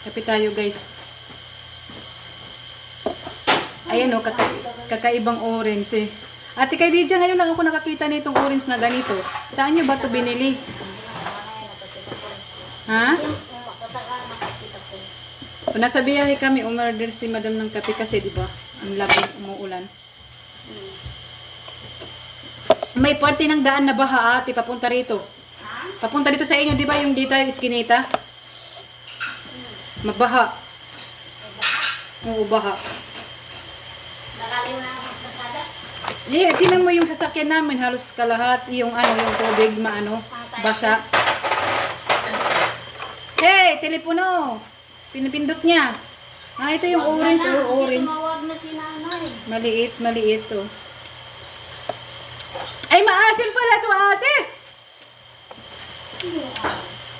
Kape tayo guys. Ayan o, kakaibang orange eh. Ate kay Lydia, ngayon lang ako nakakita nitong orange na ganito. Saan nyo ba ito binili? Ha? So, nasa biyahe kami, umorder si madam ng kape kasi, di ba? Ang labing umuulan. May party ng daan na baha, ate, papunta rito. Papunta dito sa inyo, di ba? Yung dito yung iskinita. Mabaha. Oo, baha. Tinan mo yung sasakyan namin, halos kalahat, yung yung tubig, basa. Hey, telepono! Pinipindot niya. Ito yung orange, orange. Maliit, maliit, oh. Ay, maasim pala to, ate!